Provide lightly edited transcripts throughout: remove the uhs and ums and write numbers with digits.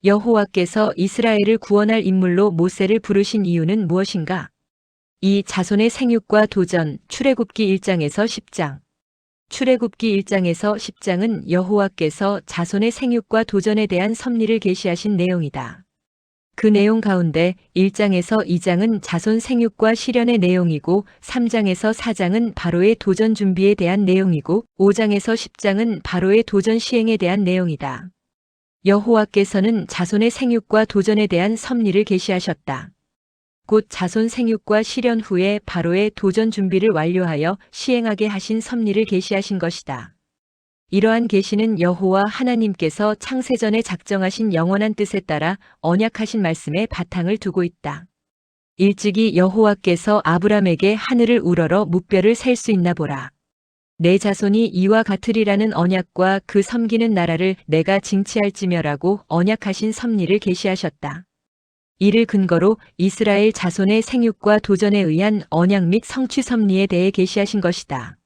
여호와께서 이스라엘을 구원할 인물로 모세를 부르신 이유는 무엇인가? 이 자손의 생육과 도전, 출애굽기 1장에서 10장. 출애굽기 1장에서 10장은 여호와께서 자손의 생육과 도전에 대한 섭리를 계시하신 내용이다. 그 내용 가운데 1장에서 2장은 자손 생육과 실현의 내용이고 3장에서 4장은 바로의 도전 준비에 대한 내용이고 5장에서 10장은 바로의 도전 시행에 대한 내용이다. 여호와께서는 자손의 생육과 도전에 대한 섭리를 계시하셨다. 곧 자손 생육과 실현 후에 바로의 도전 준비를 완료하여 시행하게 하신 섭리를 계시하신 것이다. 이러한 계시는 여호와 하나님께서 창세전에 작정하신 영원한 뜻에 따라 언약하신 말씀에 바탕을 두고 있다. 일찍이 여호와께서 아브람에게 하늘을 우러러 무뼈를 셀 수 있나 보라. 내 자손이 이와 같으리라는 언약과 그 섬기는 나라를 내가 징치할지며라고 언약하신 섭리를 계시하셨다. 이를 근거로 이스라엘 자손의 생육과 도전에 의한 언약 및 성취 섭리에 대해 계시하신 것이다.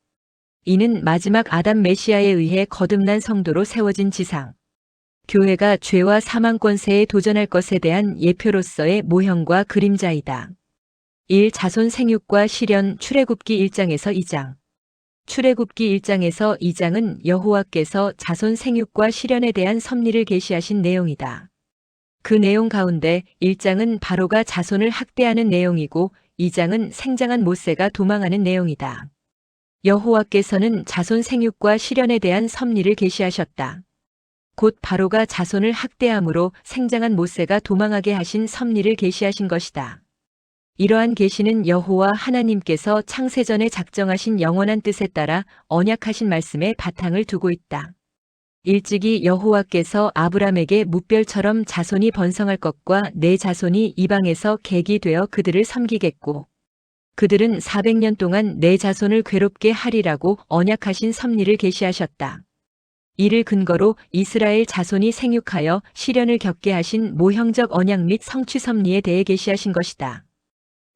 이는 마지막 아담 메시아에 의해 거듭난 성도로 세워진 지상. 교회가 죄와 사망 권세에 도전할 것에 대한 예표로서의 모형과 그림자이다. 1. 자손 생육과 실현 출애굽기 1장에서 2장. 출애굽기 1장에서 2장은 여호와께서 자손 생육과 실현에 대한 섭리를 계시하신 내용이다. 그 내용 가운데 1장은 바로가 자손을 학대하는 내용이고 2장은 생장한 모세가 도망하는 내용이다. 여호와께서는 자손 생육과 실현에 대한 섭리를 계시하셨다. 곧 바로가 자손을 학대함으로 생장한 모세가 도망하게 하신 섭리를 계시하신 것이다. 이러한 계시는 여호와 하나님께서 창세전에 작정하신 영원한 뜻에 따라 언약하신 말씀에 바탕을 두고 있다. 일찍이 여호와께서 아브람에게 무별처럼 자손이 번성할 것과 내 자손이 이방에서 객이 되어 그들을 섬기겠고 그들은 400년 동안 내 자손을 괴롭게 하리라고 언약하신 섭리를 계시하셨다. 이를 근거로 이스라엘 자손이 생육하여 시련을 겪게 하신 모형적 언약 및 성취 섭리에 대해 계시하신 것이다.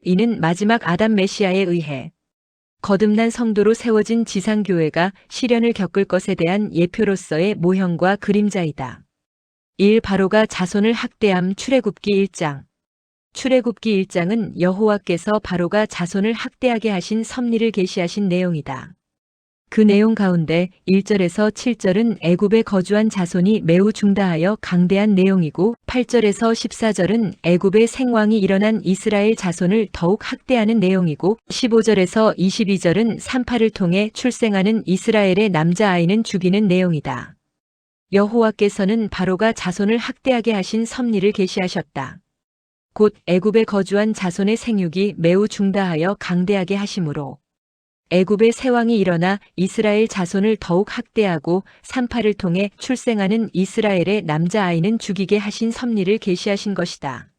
이는 마지막 아담 메시아에 의해 거듭난 성도로 세워진 지상교회가 시련을 겪을 것에 대한 예표로서의 모형과 그림자이다. 1. 바로가 자손을 학대함 출애굽기 1장. 출애굽기 1장은 여호와께서 바로가 자손을 학대하게 하신 섭리를 계시하신 내용이다. 그 내용 가운데 1절에서 7절은 애굽에 거주한 자손이 매우 중다하여 강대한 내용이고 8절에서 14절은 애굽의 생왕이 일어난 이스라엘 자손을 더욱 학대하는 내용이고 15절에서 22절은 산파를 통해 출생하는 이스라엘의 남자아이는 죽이는 내용이다. 여호와께서는 바로가 자손을 학대하게 하신 섭리를 계시하셨다. 곧 애굽에 거주한 자손의 생육이 매우 중다하여 강대하게 하심으로 애굽의 세왕이 일어나 이스라엘 자손을 더욱 학대하고 산파를 통해 출생하는 이스라엘의 남자아이는 죽이게 하신 섭리를 계시하신 것이다.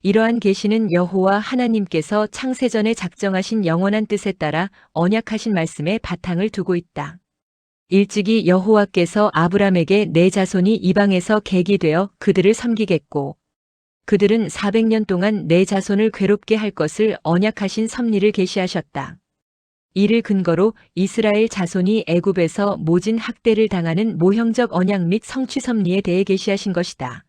이러한 계시는 여호와 하나님께서 창세전에 작정하신 영원한 뜻에 따라 언약하신 말씀에 바탕을 두고 있다. 일찍이 여호와께서 아브람에게 내 자손이 이방에서 객이 되어 그들을 섬기겠고 그들은 400년 동안 내 자손을 괴롭게 할 것을 언약하신 섭리를 계시하셨다. 이를 근거로 이스라엘 자손이 애굽에서 모진 학대를 당하는 모형적 언약 및 성취 섭리에 대해 계시하신 것이다.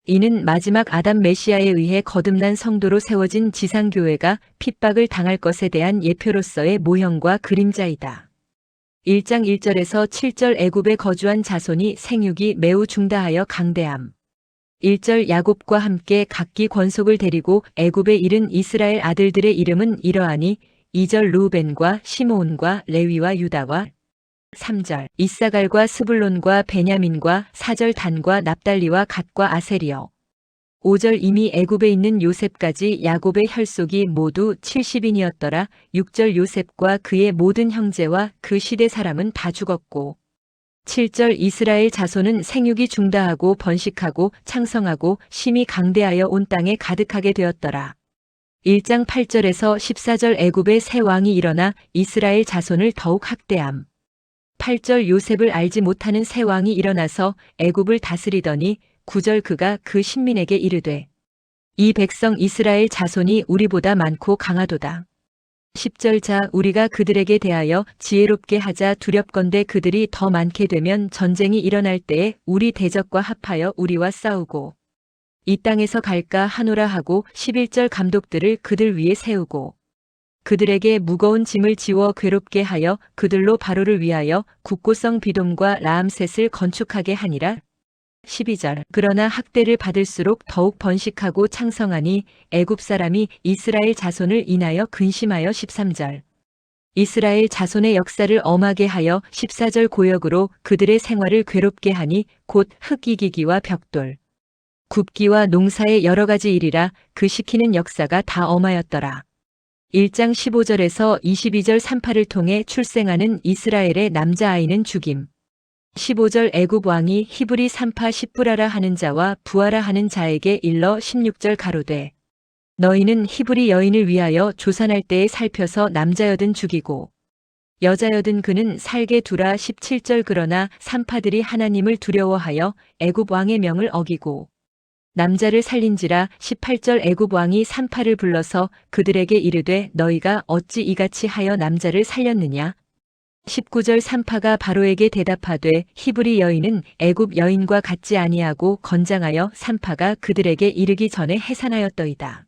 이는 마지막 아담 메시아에 의해 거듭난 성도로 세워진 지상교회가 핍박을 당할 것에 대한 예표로서의 모형과 그림자이다. 1장 1절에서 7절 애굽에 거주한 자손이 생육이 매우 중다하여 강대함. 1절 야곱과 함께 각기 권속을 데리고 애굽에 이른 이스라엘 아들들의 이름은 이러하니 2절 루벤과 시므온과 레위와 유다와 3절 이사갈과 스불론과 베냐민과 4절 단과 납달리와 갓과 아셀이요. 5절 이미 애굽에 있는 요셉까지 야곱의 혈속이 모두 70인이었더라. 6절 요셉과 그의 모든 형제와 그 시대 사람은 다 죽었고 7절 이스라엘 자손은 생육이 중다하고 번식하고 창성하고 심히 강대하여 온 땅에 가득하게 되었더라. 1장 8절에서 14절 애굽의 새 왕이 일어나 이스라엘 자손을 더욱 학대함. 8절 요셉을 알지 못하는 새 왕이 일어나서 애굽을 다스리더니 9절 그가 그 신민에게 이르되 이 백성 이스라엘 자손이 우리보다 많고 강하도다. 10절 자 우리가 그들에게 대하여 지혜롭게 하자 두렵건대 그들이 더 많게 되면 전쟁이 일어날 때에 우리 대적과 합하여 우리와 싸우고 이 땅에서 갈까 하노라 하고 11절 감독들을 그들 위에 세우고 그들에게 무거운 짐을 지워 괴롭게 하여 그들로 바로를 위하여 국고성 비돔과 라암셋을 건축하게 하니라. 12절 그러나 학대를 받을수록 더욱 번식하고 창성하니 애굽 사람이 이스라엘 자손을 인하여 근심하여 13절 이스라엘 자손의 역사를 엄하게 하여 14절 고역으로 그들의 생활을 괴롭게 하니 곧 흙이기기와 벽돌 굽기와 농사의 여러 가지 일이라 그 시키는 역사가 다 엄하였더라. 1장 15절에서 22절 산파를 통해 출생하는 이스라엘의 남자아이는 죽임. 15절 애굽 왕이 히브리 산파 십부라라 하는 자와 부하라 하는 자에게 일러 16절 가로되 너희는 히브리 여인을 위하여 조산할 때에 살펴서 남자여든 죽이고 여자여든 그는 살게 두라. 17절 그러나 산파들이 하나님을 두려워하여 애굽 왕의 명을 어기고 남자를 살린지라. 18절 애굽 왕이 산파를 불러서 그들에게 이르되 너희가 어찌 이같이 하여 남자를 살렸느냐. 19절 산파가 바로에게 대답하되 히브리 여인은 애굽 여인과 같지 아니하고 건장하여 산파가 그들에게 이르기 전에 해산하였더이다.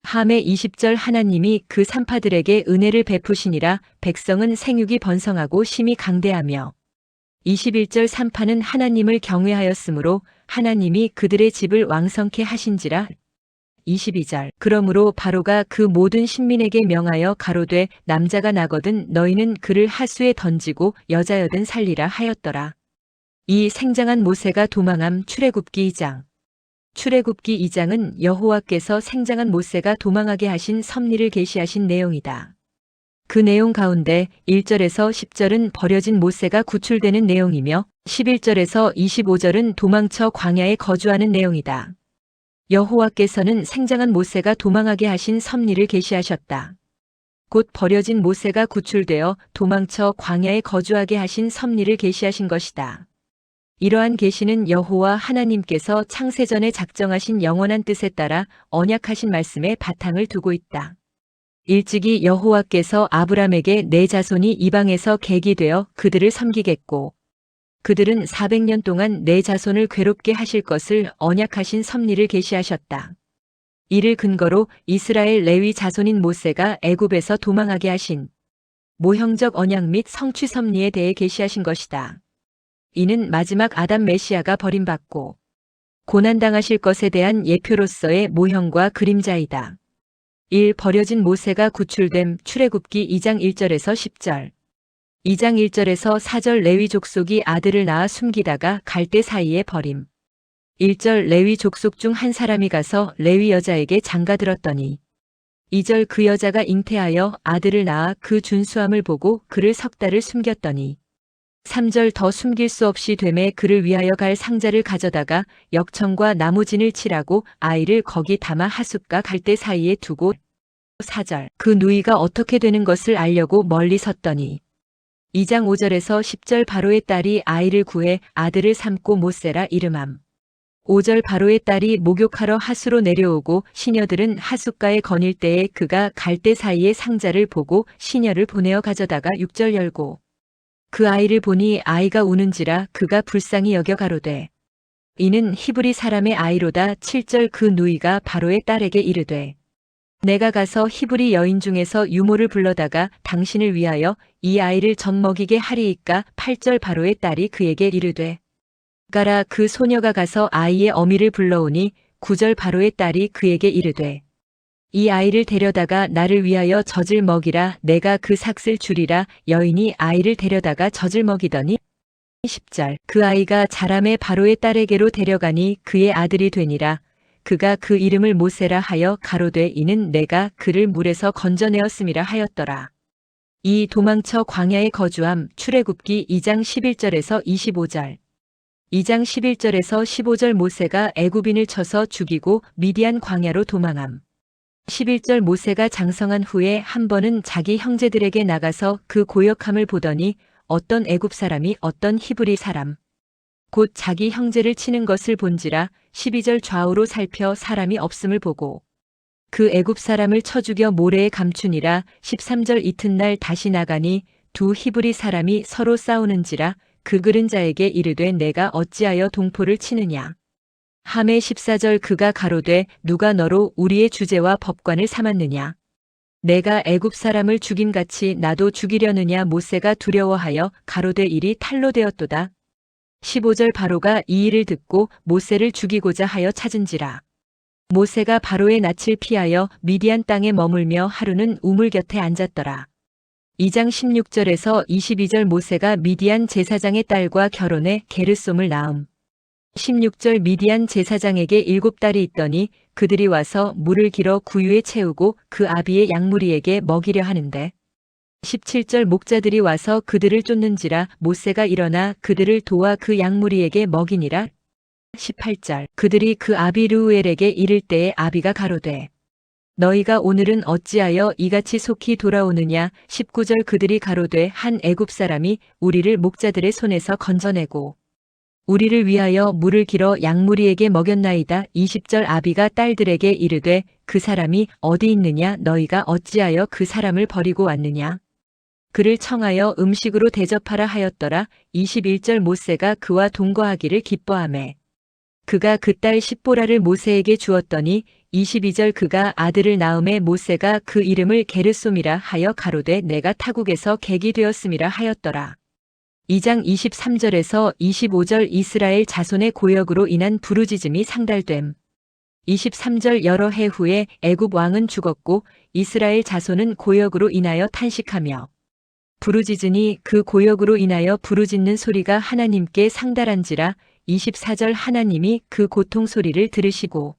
함에 20절 하나님이 그 산파들에게 은혜를 베푸시니라. 백성은 생육이 번성하고 심히 강대하며 21절 산파는 하나님을 경외하였으므로 하나님이 그들의 집을 왕성케 하신지라. 22절 그러므로 바로가 그 모든 신민에게 명하여 가로되 남자가 나거든 너희는 그를 하수에 던지고 여자여든 살리라 하였더라. 이 생장한 모세가 도망함. 출애굽기 2장 출애굽기 2장은 여호와께서 생장한 모세가 도망하게 하신 섭리를 계시하신 내용이다. 그 내용 가운데 1절에서 10절은 버려진 모세가 구출되는 내용이며 11절에서 25절은 도망쳐 광야에 거주하는 내용이다. 여호와께서는 생장한 모세가 도망하게 하신 섭리를 계시하셨다. 곧 버려진 모세가 구출되어 도망쳐 광야에 거주하게 하신 섭리를 계시하신 것이다. 이러한 계시는 여호와 하나님께서 창세전에 작정하신 영원한 뜻에 따라 언약하신 말씀에 바탕을 두고 있다. 일찍이 여호와께서 아브람에게 내 자손이 이방에서 객이 되어 그들을 섬기겠고 그들은 400년 동안 내 자손을 괴롭게 하실 것을 언약하신 섭리를 계시하셨다. 이를 근거로 이스라엘 레위 자손인 모세가 애굽에서 도망하게 하신 모형적 언약 및 성취 섭리에 대해 계시하신 것이다. 이는 마지막 아담 메시아가 버림받고 고난당하실 것에 대한 예표로서의 모형과 그림자이다. 1. 버려진 모세가 구출됨. 출애굽기 2장 1절에서 10절 2장 1절에서 4절 레위 족속이 아들을 낳아 숨기다가 갈대 사이에 버림. 1절 레위 족속 중 한 사람이 가서 레위 여자에게 장가들었더니 2절 그 여자가 잉태하여 아들을 낳아 그 준수함을 보고 그를 석 달을 숨겼더니 3절 더 숨길 수 없이 되매 그를 위하여 갈 상자를 가져다가 역청과 나무진을 칠하고 아이를 거기 담아 하숫과 갈대 사이에 두고 4절 그 누이가 어떻게 되는 것을 알려고 멀리 섰더니 2장 5절에서 10절 바로의 딸이 아이를 구해 아들을 삼고 모세라 이름함. 5절 바로의 딸이 목욕하러 하수로 내려오고 시녀들은 하숫가에 거닐 때에 그가 갈대 사이에 상자를 보고 시녀를 보내어 가져다가 6절 열고 그 아이를 보니 아이가 우는지라 그가 불쌍히 여겨 가로되 이는 히브리 사람의 아이로다. 7절 그 누이가 바로의 딸에게 이르되 내가 가서 히브리 여인 중에서 유모를 불러다가 당신을 위하여 이 아이를 젖먹이게 하리이까. 8절 바로의 딸이 그에게 이르되 가라. 그 소녀가 가서 아이의 어미를 불러오니 9절 바로의 딸이 그에게 이르되 이 아이를 데려다가 나를 위하여 젖을 먹이라. 내가 그 삭슬 주리라. 여인이 아이를 데려다가 젖을 먹이더니 10절 그 아이가 자라매 바로의 딸에게로 데려가니 그의 아들이 되니라. 그가 그 이름을 모세라 하여 가로되 이는 내가 그를 물에서 건져내었음이라 하였더라. 이 도망쳐 광야에 거주함. 출애굽기 2장 11절에서 25절 2장 11절에서 15절 모세가 애굽인을 쳐서 죽이고 미디안 광야로 도망함. 11절 모세가 장성한 후에 한 번은 자기 형제들에게 나가서 그 고역함을 보더니 어떤 애굽 사람이 어떤 히브리 사람 곧 자기 형제를 치는 것을 본지라. 12절 좌우로 살펴 사람이 없음을 보고 그 애굽 사람을 쳐 죽여 모래에 감추니라. 13절 이튿날 다시 나가니 두 히브리 사람이 서로 싸우는지라. 그 그른 자에게 이르되 내가 어찌하여 동포를 치느냐. 하매 14절 그가 가로되 누가 너로 우리의 주제와 법관을 삼았느냐. 내가 애굽 사람을 죽임같이 나도 죽이려느냐. 모세가 두려워하여 가로되 일이 탈로 되었도다. 15절 바로가 이 일을 듣고 모세를 죽이고자 하여 찾은지라. 모세가 바로의 낯을 피하여 미디안 땅에 머물며 하루는 우물 곁에 앉았더라. 2장 16절에서 22절 모세가 미디안 제사장의 딸과 결혼해 게르솜을 낳음. 16절 미디안 제사장에게 7딸이 있더니 그들이 와서 물을 길어 구유에 채우고 그 아비의 양무리에게 먹이려 하는데 17절 목자들이 와서 그들을 쫓는지라. 모세가 일어나 그들을 도와 그 양무리에게 먹이니라. 18절 그들이 그 아비 르우엘에게 이를 때에 아비가 가로되 너희가 오늘은 어찌하여 이같이 속히 돌아오느냐. 19절 그들이 가로되 한 애굽 사람이 우리를 목자들의 손에서 건져내고 우리를 위하여 물을 길어 양무리에게 먹였나이다. 20절 아비가 딸들에게 이르되 그 사람이 어디 있느냐. 너희가 어찌하여 그 사람을 버리고 왔느냐. 그를 청하여 음식으로 대접하라 하였더라. 21절 모세가 그와 동거하기를 기뻐하매 그가 그 딸 십보라를 모세에게 주었더니 22절 그가 아들을 낳음에 모세가 그 이름을 게르솜이라 하여 가로되 내가 타국에서 객이 되었음이라 하였더라. 2장 23절에서 25절 이스라엘 자손의 고역으로 인한 부르짖음이 상달됨. 23절 여러 해 후에 애굽 왕은 죽었고 이스라엘 자손은 고역으로 인하여 탄식하며 부르짖으니 그 고역으로 인하여 부르짖는 소리가 하나님께 상달한지라. 24절 하나님이 그 고통 소리를 들으시고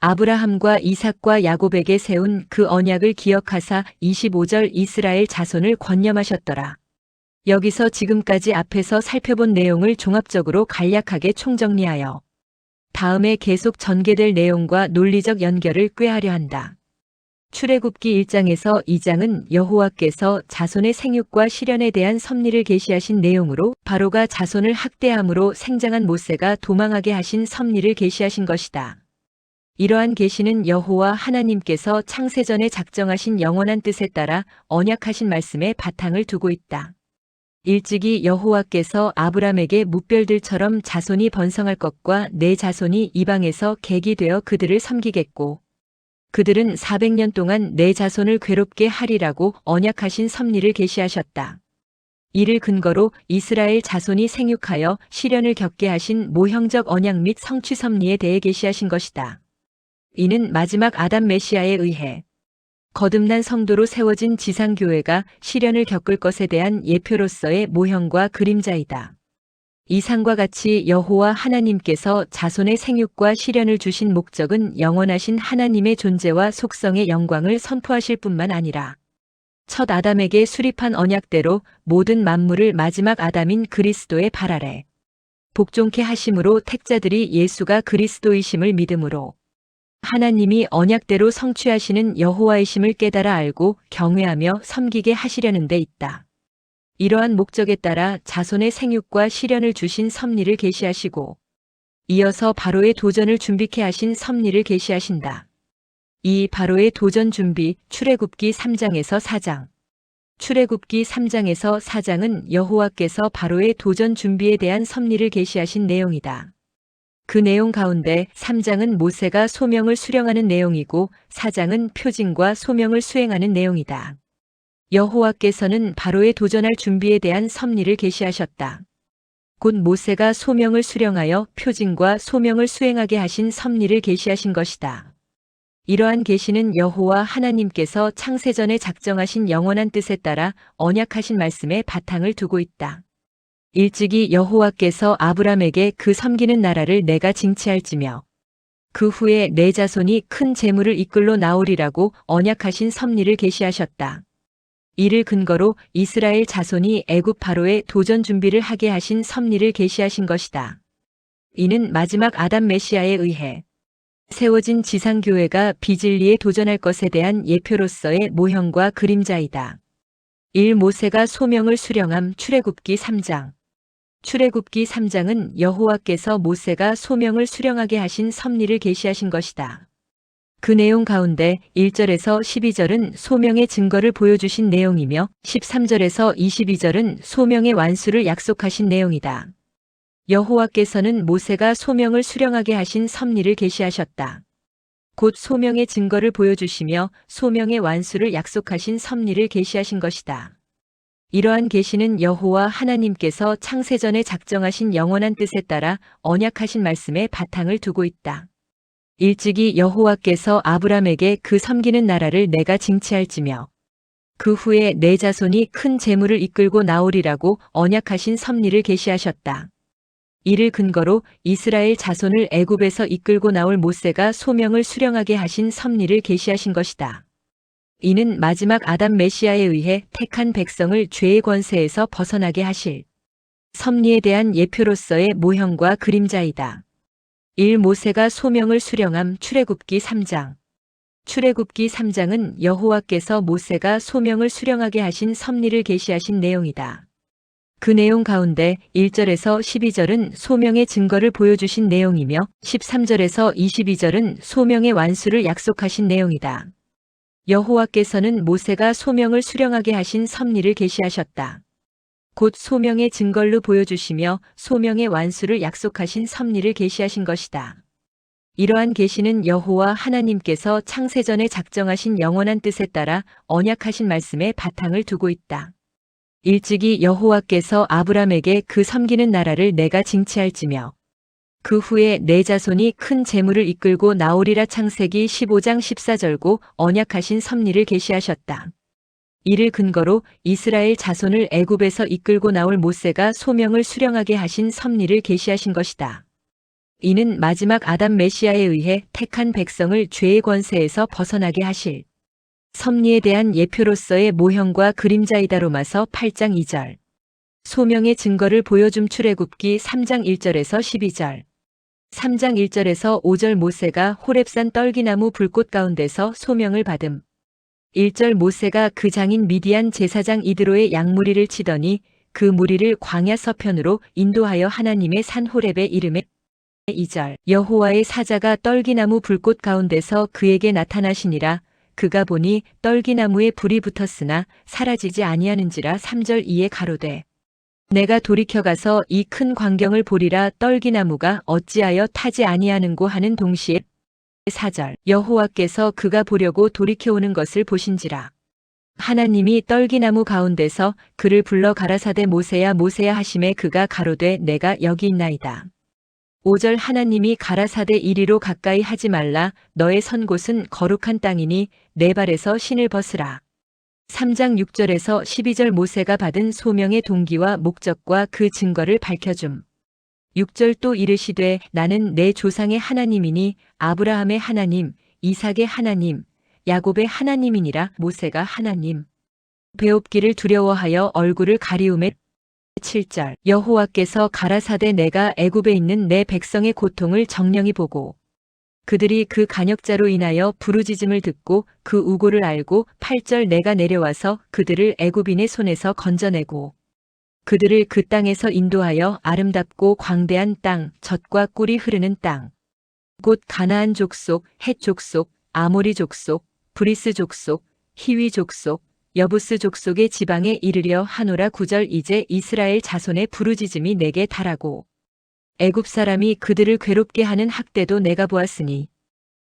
아브라함과 이삭과 야곱에게 세운 그 언약을 기억하사 25절 이스라엘 자손을 권념하셨더라. 여기서 지금까지 앞에서 살펴본 내용을 종합적으로 간략하게 총정리하여 다음에 계속 전개될 내용과 논리적 연결을 꾀하려 한다. 출애굽기 1장에서 2장은 여호와께서 자손의 생육과 실현에 대한 섭리를 계시하신 내용으로 바로가 자손을 학대함으로 생장한 모세가 도망하게 하신 섭리를 계시하신 것이다. 이러한 계시는 여호와 하나님께서 창세전에 작정하신 영원한 뜻에 따라 언약하신 말씀에 바탕을 두고 있다. 일찍이 여호와께서 아브람에게 뭇별들처럼 자손이 번성할 것과 내 자손이 이방에서 객이 되어 그들을 섬기겠고 그들은 400년 동안 내 자손을 괴롭게 하리라고 언약하신 섭리를 계시하셨다. 이를 근거로 이스라엘 자손이 생육하여 시련을 겪게 하신 모형적 언약 및 성취 섭리에 대해 계시하신 것이다. 이는 마지막 아담 메시아에 의해 거듭난 성도로 세워진 지상교회가 시련을 겪을 것에 대한 예표로서의 모형과 그림자이다. 이상과 같이 여호와 하나님께서 자손의 생육과 시련을 주신 목적은 영원하신 하나님의 존재와 속성의 영광을 선포하실 뿐만 아니라 첫 아담에게 수립한 언약대로 모든 만물을 마지막 아담인 그리스도의 발 아래 복종케 하심으로 택자들이 예수가 그리스도이심을 믿음으로 하나님이 언약대로 성취하시는 여호와이심을 깨달아 알고 경외하며 섬기게 하시려는 데 있다. 이러한 목적에 따라 자손의 생육과 시련을 주신 섭리를 계시하시고 이어서 바로의 도전을 준비케 하신 섭리를 계시하신다. 이 바로의 도전 준비 출애굽기 3장에서 4장. 출애굽기 3장에서 4장은 여호와께서 바로의 도전 준비에 대한 섭리를 계시하신 내용이다. 그 내용 가운데 3장은 모세가 소명을 수령하는 내용이고 4장은 표징과 소명을 수행하는 내용이다. 여호와께서는 바로에 도전할 준비에 대한 섭리를 계시하셨다. 곧 모세가 소명을 수령하여 표징과 소명을 수행하게 하신 섭리를 계시하신 것이다. 이러한 계시는 여호와 하나님께서 창세전에 작정하신 영원한 뜻에 따라 언약하신 말씀에 바탕을 두고 있다. 일찍이 여호와께서 아브람에게 그 섬기는 나라를 내가 징치할지며 그 후에 내 자손이 큰 재물을 이끌러 나오리라고 언약하신 섭리를 계시하셨다. 이를 근거로 이스라엘 자손이 애굽 바로의 도전 준비를 하게 하신 섭리를 계시하신 것이다. 이는 마지막 아담 메시아에 의해 세워진 지상교회가 비진리에 도전할 것에 대한 예표로서의 모형과 그림자이다. 1. 모세가 소명을 수령함 출애굽기 3장. 출애굽기 3장은 여호와께서 모세가 소명을 수령하게 하신 섭리를 계시하신 것이다. 그 내용 가운데 1절에서 12절은 소명의 증거를 보여주신 내용이며 13절에서 22절은 소명의 완수를 약속하신 내용이다. 여호와께서는 모세가 소명을 수령하게 하신 섭리를 계시하셨다. 곧 소명의 증거를 보여주시며 소명의 완수를 약속하신 섭리를 계시하신 것이다. 이러한 계시는 여호와 하나님께서 창세전에 작정하신 영원한 뜻에 따라 언약하신 말씀에 바탕을 두고 있다. 일찍이 여호와께서 아브람에게 그 섬기는 나라를 내가 징치할지며 그 후에 내 자손이 큰 재물을 이끌고 나오리라고 언약하신 섭리를 계시하셨다. 이를 근거로 이스라엘 자손을 애굽에서 이끌고 나올 모세가 소명을 수령하게 하신 섭리를 계시하신 것이다. 이는 마지막 아담 메시아에 의해 택한 백성을 죄의 권세에서 벗어나게 하실 섭리에 대한 예표로서의 모형과 그림자이다. 1. 모세가 소명을 수령함. 출애굽기 3장. 출애굽기 3장은 여호와께서 모세가 소명을 수령하게 하신 섭리를 계시하신 내용이다. 그 내용 가운데 1절에서 12절은 소명의 증거를 보여주신 내용이며 13절에서 22절은 소명의 완수를 약속하신 내용이다. 여호와께서는 모세가 소명을 수령하게 하신 섭리를 계시하셨다. 곧 소명의 증거로 보여주시며 소명의 완수를 약속하신 섭리를 계시하신 것이다. 이러한 계시는 여호와 하나님께서 창세전에 작정하신 영원한 뜻에 따라 언약하신 말씀에 바탕을 두고 있다. 일찍이 여호와께서 아브람에게 그 섬기는 나라를 내가 징치할지며 그 후에 내 자손이 큰 재물을 이끌고 나오리라. 창세기 15장 14절고 언약하신 섭리를 계시하셨다. 이를 근거로 이스라엘 자손을 애굽에서 이끌고 나올 모세가 소명을 수령하게 하신 섭리를 계시하신 것이다. 이는 마지막 아담 메시아에 의해 택한 백성을 죄의 권세에서 벗어나게 하실 섭리에 대한 예표로서의 모형과 그림자이다. 로마서 8장 2절. 소명의 증거를 보여줌. 출애굽기 3장 1절에서 12절. 3장 1절에서 5절 모세가 호렙산 떨기나무 불꽃 가운데서 소명을 받음. 1절 모세가 그 장인 미디안 제사장 이드로의 양무리를 치더니 그 무리를 광야 서편으로 인도하여 하나님의 산 호렙에 이르매. 2절 여호와의 사자가 떨기나무 불꽃 가운데서 그에게 나타나시니라. 그가 보니 떨기나무에 불이 붙었으나 사라지지 아니하는지라. 3절 이에 가로되 내가 돌이켜 가서 이 큰 광경을 보리라. 떨기나무가 어찌하여 타지 아니하는고 하는 동시에 4절 여호와께서 그가 보려고 돌이켜 오는 것을 보신지라. 하나님이 떨기나무 가운데서 그를 불러 가라사대 모세야 모세야 하심에 그가 가로되 내가 여기 있나이다. 5절 하나님이 가라사대 이리로 가까이 하지 말라. 너의 선 곳은 거룩한 땅이니 내 발에서 신을 벗으라. 3장 6절에서 12절 모세가 받은 소명의 동기와 목적과 그 증거를 밝혀줌. 6절 또 이르시되 나는 내 조상의 하나님이니 아브라함의 하나님, 이삭의 하나님, 야곱의 하나님이니라. 모세가 하나님 배옵기를 두려워하여 얼굴을 가리우매. 7절 여호와께서 가라사대 내가 애굽에 있는 내 백성의 고통을 정령히 보고 그들이 그 간역자로 인하여 부르짖음을 듣고 그 우고를 알고 8절 내가 내려와서 그들을 애굽인의 손에서 건져내고 그들을 그 땅에서 인도하여 아름답고 광대한 땅, 젖과 꿀이 흐르는 땅, 곧 가나안 족속, 헷 족속, 아모리 족속, 브리스 족속, 히위 족속, 여부스 족속의 지방에 이르려 하노라. 9절 이제 이스라엘 자손의 부르짖음이 내게 달하고 애굽 사람이 그들을 괴롭게 하는 학대도 내가 보았으니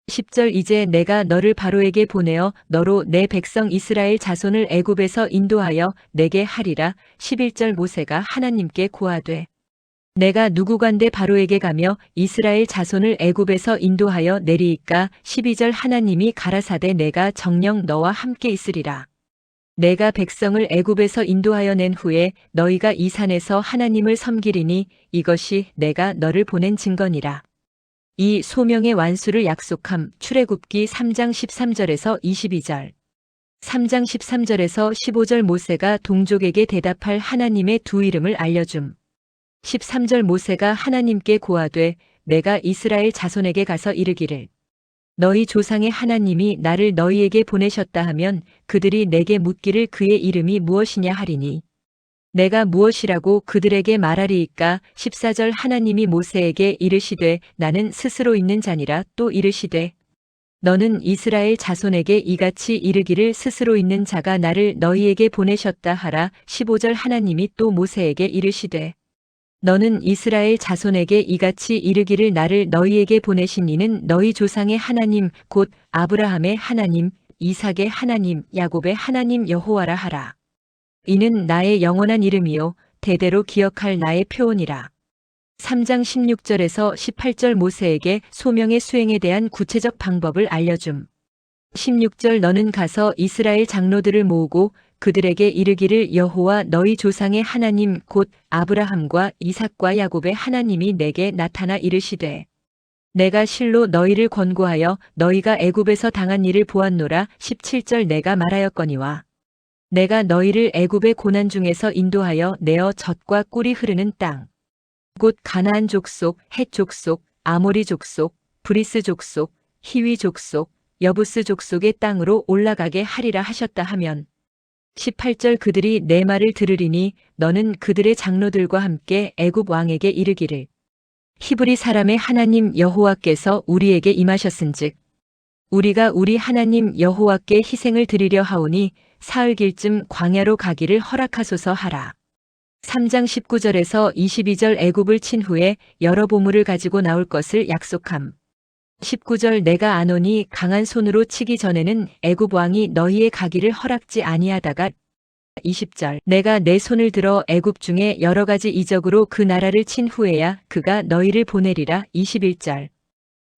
10절 이제 내가 너를 바로에게 보내어 너로 내 백성 이스라엘 자손을 애굽에서 인도하여 내게 하리라. 11절 모세가 하나님께 고하되 내가 누구간데 바로에게 가며 이스라엘 자손을 애굽에서 인도하여 내리이까. 12절 하나님이 가라사대 내가 정녕 너와 함께 있으리라. 내가 백성을 애굽에서 인도하여 낸 후에 너희가 이 산에서 하나님을 섬기리니 이것이 내가 너를 보낸 증거니라. 이 소명의 완수를 약속함. 출애굽기 3장 13절에서 22절. 3장 13절에서 15절 모세가 동족에게 대답할 하나님의 두 이름을 알려줌. 13절 모세가 하나님께 고하되 내가 이스라엘 자손에게 가서 이르기를 너희 조상의 하나님이 나를 너희에게 보내셨다 하면 그들이 내게 묻기를 그의 이름이 무엇이냐 하리니 내가 무엇이라고 그들에게 말하리이까. 14절 하나님이 모세에게 이르시되 나는 스스로 있는 자니라. 또 이르시되 너는 이스라엘 자손에게 이같이 이르기를 스스로 있는 자가 나를 너희에게 보내셨다 하라. 15절 하나님이 또 모세에게 이르시되 너는 이스라엘 자손에게 이같이 이르기를 나를 너희에게 보내신 이는 너희 조상의 하나님 곧 아브라함의 하나님 이삭의 하나님 야곱의 하나님 여호와라 하라. 이는 나의 영원한 이름이요 대대로 기억할 나의 표언이라. 3장 16절에서 18절 모세에게 소명의 수행에 대한 구체적 방법을 알려줌. 16절 너는 가서 이스라엘 장로들을 모으고 그들에게 이르기를 여호와 너희 조상의 하나님 곧 아브라함과 이삭과 야곱의 하나님이 내게 나타나 이르시되 내가 실로 너희를 권고하여 너희가 애굽에서 당한 일을 보았노라. 17절 내가 말하였거니와 내가 너희를 애굽의 고난 중에서 인도하여 내어 젖과 꿀이 흐르는 땅 곧 가나안 족속, 헷 족속, 아모리 족속, 브리스 족속, 히위 족속, 여부스 족속의 땅으로 올라가게 하리라 하셨다 하면 18절 그들이 내 말을 들으리니 너는 그들의 장로들과 함께 애굽 왕에게 이르기를 히브리 사람의 하나님 여호와께서 우리에게 임하셨은즉 우리가 우리 하나님 여호와께 희생을 드리려 하오니 사흘길쯤 광야로 가기를 허락하소서 하라. 3장 19절에서 22절 애굽을 친 후에 여러 보물을 가지고 나올 것을 약속함. 19절 내가 아노니 강한 손으로 치기 전에는 애굽 왕이 너희의 가기를 허락지 아니하다가 20절 내가 내 손을 들어 애굽 중에 여러 가지 이적으로 그 나라를 친 후에야 그가 너희를 보내리라. 21절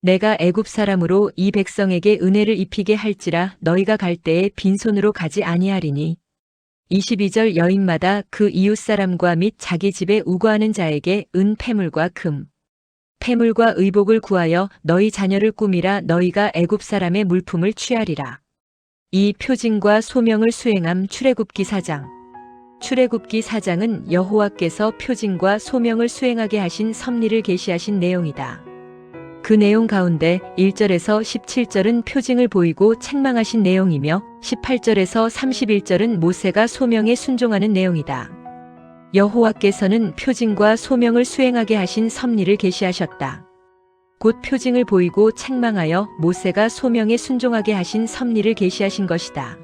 내가 애굽 사람으로 이 백성에게 은혜를 입히게 할지라 너희가 갈 때에 빈손으로 가지 아니하리니 22절 여인마다 그 이웃 사람과 및 자기 집에 우거하는 자에게 은 패물과 금 패물과 의복을 구하여 너희 자녀를 꾸미라. 너희가 애굽 사람의 물품을 취하리라. 이 표징과 소명을 수행함. 출애굽기 4장 출애굽기 4장은 여호와께서 표징과 소명을 수행하게 하신 섭리를 계시하신 내용이다. 그 내용 가운데 1절에서 17절은 표징을 보이고 책망하신 내용이며 18절에서 31절은 모세가 소명에 순종하는 내용이다. 여호와께서는 표징과 소명을 수행하게 하신 섭리를 계시하셨다. 곧 표징을 보이고 책망하여 모세가 소명에 순종하게 하신 섭리를 계시하신 것이다.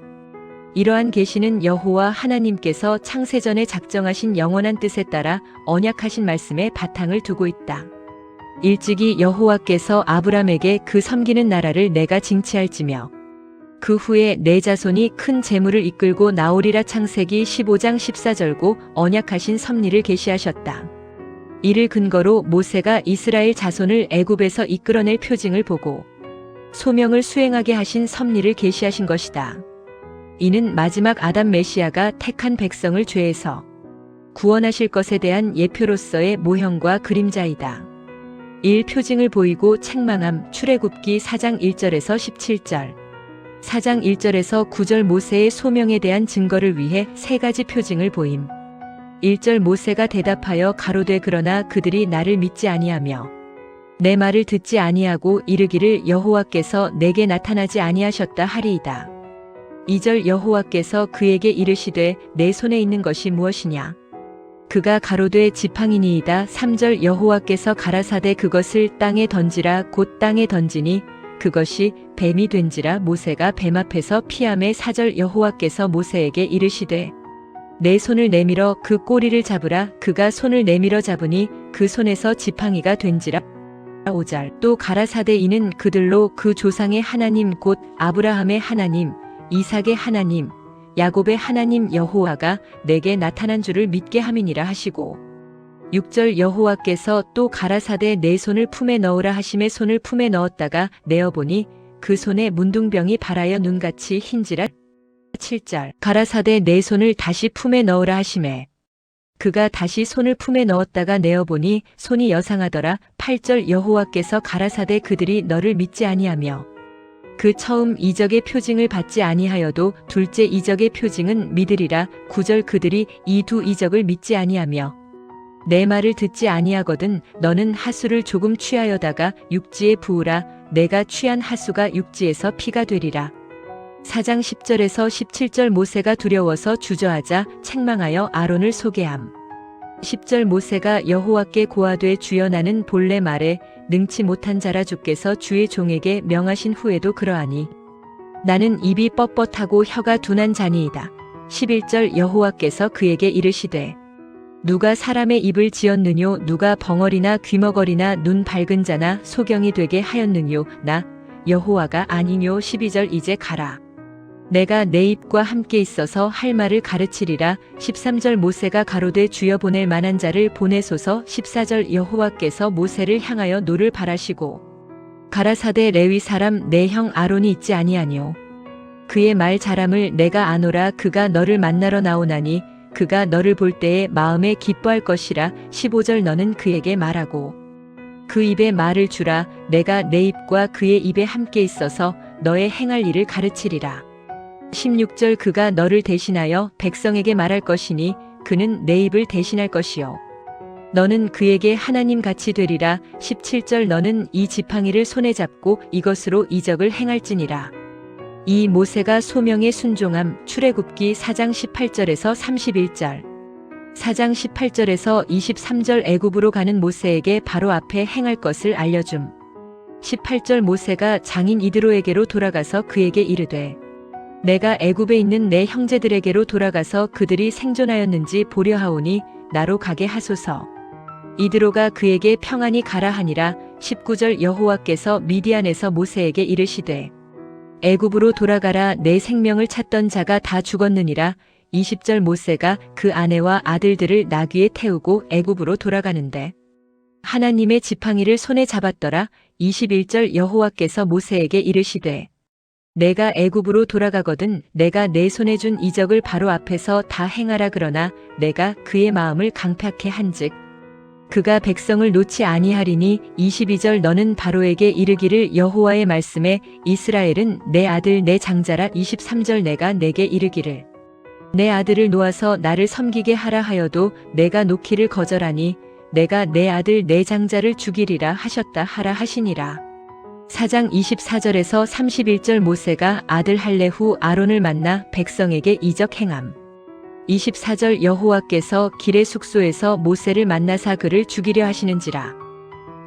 이러한 계시는 여호와 하나님께서 창세전에 작정하신 영원한 뜻에 따라 언약하신 말씀에 바탕을 두고 있다. 일찍이 여호와께서 아브람에게 그 섬기는 나라를 내가 징치할지며 그 후에 내 자손이 큰 재물을 이끌고 나오리라. 창세기 15장 14절고 언약하신 섭리를 계시하셨다. 이를 근거로 모세가 이스라엘 자손을 애굽에서 이끌어낼 표징을 보고 소명을 수행하게 하신 섭리를 계시하신 것이다. 이는 마지막 아담 메시아가 택한 백성을 죄에서 구원하실 것에 대한 예표로서의 모형과 그림자이다. 1. 표징을 보이고 책망함. 출애굽기 4장 1절에서 17절 4장 1절에서 9절 모세의 소명에 대한 증거를 위해 세 가지 표징을 보임. 1절 모세가 대답하여 가로되 그러나 그들이 나를 믿지 아니하며 내 말을 듣지 아니하고 이르기를 여호와께서 내게 나타나지 아니하셨다 하리이다. 2절 여호와께서 그에게 이르시되 내 손에 있는 것이 무엇이냐 그가 가로되 지팡이니이다. 3절 여호와께서 가라사대 그것을 땅에 던지라. 곧 땅에 던지니 그것이 뱀이 된지라. 모세가 뱀 앞에서 피하매. 4절 여호와께서 모세에게 이르시되 내 손을 내밀어 그 꼬리를 잡으라. 그가 손을 내밀어 잡으니 그 손에서 지팡이가 된지라. 5절 또 가라사대 이는 그들로 그 조상의 하나님 곧 아브라함의 하나님 이삭의 하나님 야곱의 하나님 여호와가 내게 나타난 줄을 믿게 함이니라 하시고 6절 여호와께서 또 가라사대 내 손을 품에 넣으라 하심에 손을 품에 넣었다가 내어보니 그 손에 문둥병이 발하여 눈같이 흰지라. 7절 가라사대 내 손을 다시 품에 넣으라 하심에 그가 다시 손을 품에 넣었다가 내어보니 손이 여상하더라. 8절 여호와께서 가라사대 그들이 너를 믿지 아니하며 그 처음 이적의 표징을 받지 아니하여도 둘째 이적의 표징은 믿으리라. 9절 그들이 이 두 이적을 믿지 아니하며 내 말을 듣지 아니하거든 너는 하수를 조금 취하여다가 육지에 부으라. 내가 취한 하수가 육지에서 피가 되리라. 4장 10절에서 17절 모세가 두려워서 주저하자 책망하여 아론을 소개함. 10절 모세가 여호와께 고하되 주여 나는 본래 말에 능치 못한 자라 주께서 주의 종에게 명하신 후에도 그러하니 나는 입이 뻣뻣하고 혀가 둔한 자니이다. 11절 여호와께서 그에게 이르시되 누가 사람의 입을 지었느뇨 누가 벙어리나 귀머거리나 눈 밝은 자나 소경이 되게 하였느뇨 나 여호와가 아니뇨. 12절 이제 가라. 내가 내 입과 함께 있어서 할 말을 가르치리라. 13절 모세가 가로되 주여 보낼 만한 자를 보내소서. 14절 여호와께서 모세를 향하여 노를 바라시고 가라사대 레위 사람 내 형 아론이 있지 아니하뇨. 그의 말 잘함을 내가 아노라. 그가 너를 만나러 나오나니 그가 너를 볼 때에 마음에 기뻐할 것이라. 15절 너는 그에게 말하고 그 입에 말을 주라. 내가 내 입과 그의 입에 함께 있어서 너의 행할 일을 가르치리라. 16절 그가 너를 대신하여 백성에게 말할 것이니 그는 내 입을 대신할 것이요 너는 그에게 하나님 같이 되리라. 17절 너는 이 지팡이를 손에 잡고 이것으로 이적을 행할지니라. 이 모세가 소명에 순종함. 출애굽기 4장 18절에서 31절 4장 18절에서 23절 애굽으로 가는 모세에게 바로 앞에 행할 것을 알려줌. 18절 모세가 장인 이드로에게로 돌아가서 그에게 이르되 내가 애굽에 있는 내 형제들에게로 돌아가서 그들이 생존하였는지 보려 하오니 나로 가게 하소서. 이드로가 그에게 평안히 가라 하니라. 19절 여호와께서 미디안에서 모세에게 이르시되 애굽으로 돌아가라. 내 생명을 찾던 자가 다 죽었느니라. 20절 모세가 그 아내와 아들들을 나귀에 태우고 애굽으로 돌아가는데 하나님의 지팡이를 손에 잡았더라. 21절 여호와께서 모세에게 이르시되 내가 애굽으로 돌아가거든 내가 내 손에 준 이적을 바로 앞에서 다 행하라. 그러나 내가 그의 마음을 강팍해 한즉 그가 백성을 놓지 아니하리니. 22절 너는 바로에게 이르기를 여호와의 말씀에 이스라엘은 내 아들 내 장자라. 23절 내가 내게 이르기를 내 아들을 놓아서 나를 섬기게 하라 하여도 내가 놓기를 거절하니 내가 내 아들 내 장자를 죽이리라 하셨다 하라 하시니라. 4장 24절에서 31절 모세가 아들 할레후 아론을 만나 백성에게 이적 행함. 24절 여호와께서 길의 숙소에서 모세를 만나사 그를 죽이려 하시는지라.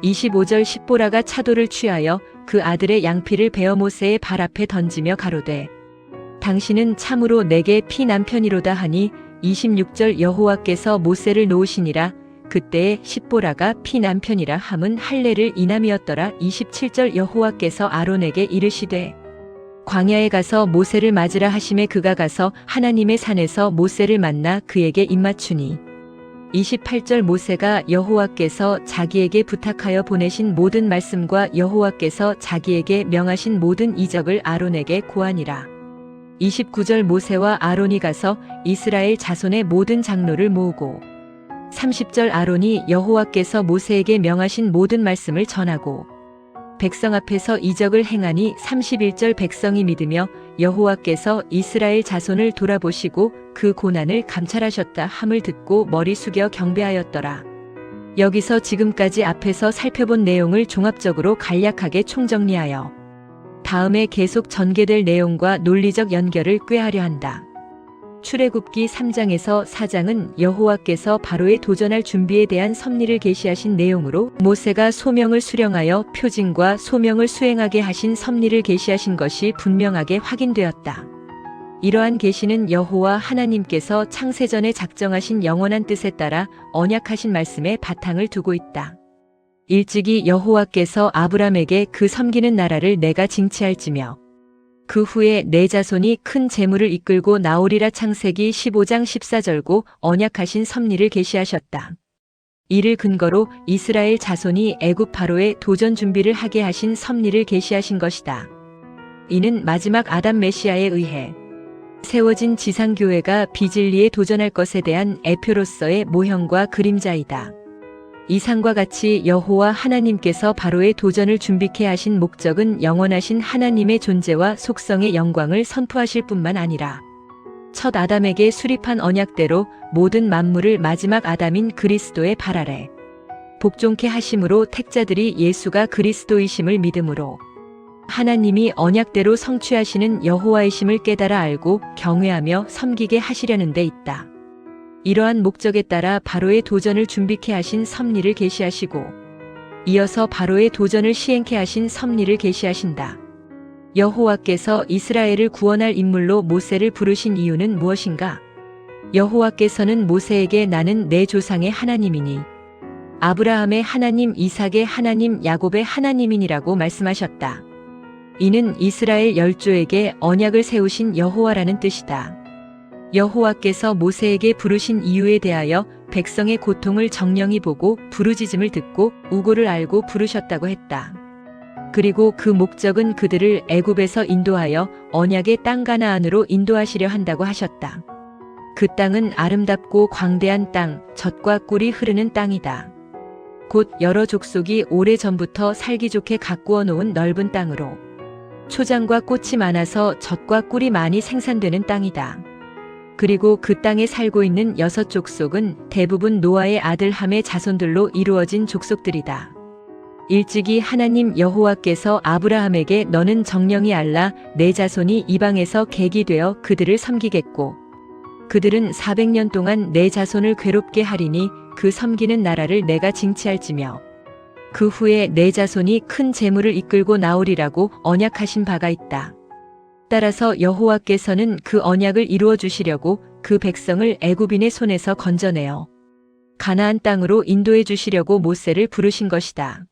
25절 십보라가 차도를 취하여 그 아들의 양피를 베어 모세의 발 앞에 던지며 가로되 당신은 참으로 내게 피 남편이로다 하니. 26절 여호와께서 모세를 놓으시니라. 그때에 십보라가 피 남편이라 함은 할례를 이남이었더라. 27절 여호와께서 아론에게 이르시되 광야에 가서 모세를 맞으라 하심에 그가 가서 하나님의 산에서 모세를 만나 그에게 입맞추니. 28절 모세가 여호와께서 자기에게 부탁하여 보내신 모든 말씀과 여호와께서 자기에게 명하신 모든 이적을 아론에게 고하니라. 29절 모세와 아론이 가서 이스라엘 자손의 모든 장로를 모으고 30절 아론이 여호와께서 모세에게 명하신 모든 말씀을 전하고 백성 앞에서 이적을 행하니. 31절 백성이 믿으며 여호와께서 이스라엘 자손을 돌아보시고 그 고난을 감찰하셨다 함을 듣고 머리 숙여 경배하였더라. 여기서 지금까지 앞에서 살펴본 내용을 종합적으로 간략하게 총정리하여 다음에 계속 전개될 내용과 논리적 연결을 꾀하려 한다. 출애굽기 3장에서 4장은 여호와께서 바로에 도전할 준비에 대한 섭리를 계시하신 내용으로 모세가 소명을 수령하여 표징과 소명을 수행하게 하신 섭리를 계시하신 것이 분명하게 확인되었다. 이러한 계시는 여호와 하나님께서 창세전에 작정하신 영원한 뜻에 따라 언약하신 말씀에 바탕을 두고 있다. 일찍이 여호와께서 아브람에게 그 섬기는 나라를 내가 징치할지며 그 후에 내 자손이 큰 재물을 이끌고 나오리라. 창세기 15장 14절고 언약하신 섭리를 계시하셨다. 이를 근거로 이스라엘 자손이 애굽 바로의 도전 준비를 하게 하신 섭리를 계시하신 것이다. 이는 마지막 아담 메시아에 의해 세워진 지상교회가 비진리에 도전할 것에 대한 애표로서의 모형과 그림자이다. 이상과 같이 여호와 하나님께서 바로의 도전을 준비케 하신 목적은 영원하신 하나님의 존재와 속성의 영광을 선포하실 뿐만 아니라 첫 아담에게 수립한 언약대로 모든 만물을 마지막 아담인 그리스도의 발 아래 복종케 하심으로 택자들이 예수가 그리스도이심을 믿음으로 하나님이 언약대로 성취하시는 여호와이심을 깨달아 알고 경외하며 섬기게 하시려는 데 있다. 이러한 목적에 따라 바로의 도전을 준비케 하신 섭리를 계시하시고 이어서 바로의 도전을 시행케 하신 섭리를 계시하신다. 여호와께서 이스라엘을 구원할 인물로 모세를 부르신 이유는 무엇인가? 여호와께서는 모세에게 나는 내 조상의 하나님이니 아브라함의 하나님, 이삭의 하나님, 야곱의 하나님이니라고 말씀하셨다. 이는 이스라엘 열조에게 언약을 세우신 여호와라는 뜻이다. 여호와께서 모세에게 부르신 이유에 대하여 백성의 고통을 정령이 보고 부르짖음을 듣고 우고를 알고 부르셨다고 했다. 그리고 그 목적은 그들을 애굽에서 인도하여 언약의 땅 가나안으로 인도하시려 한다고 하셨다. 그 땅은 아름답고 광대한 땅, 젖과 꿀이 흐르는 땅이다. 곧 여러 족속이 오래전부터 살기 좋게 가꾸어 놓은 넓은 땅으로 초장과 꽃이 많아서 젖과 꿀이 많이 생산되는 땅이다. 그리고 그 땅에 살고 있는 6족속은 대부분 노아의 아들 함의 자손들로 이루어진 족속들이다. 일찍이 하나님 여호와께서 아브라함에게 너는 정령이 알라 내 자손이 이방에서 객이 되어 그들을 섬기겠고 그들은 400년 동안 내 자손을 괴롭게 하리니 그 섬기는 나라를 내가 징치할지며 그 후에 내 자손이 큰 재물을 이끌고 나오리라고 언약하신 바가 있다. 따라서 여호와께서는 그 언약을 이루어 주시려고 그 백성을 애굽인의 손에서 건져내어 가나안 땅으로 인도해 주시려고 모세를 부르신 것이다.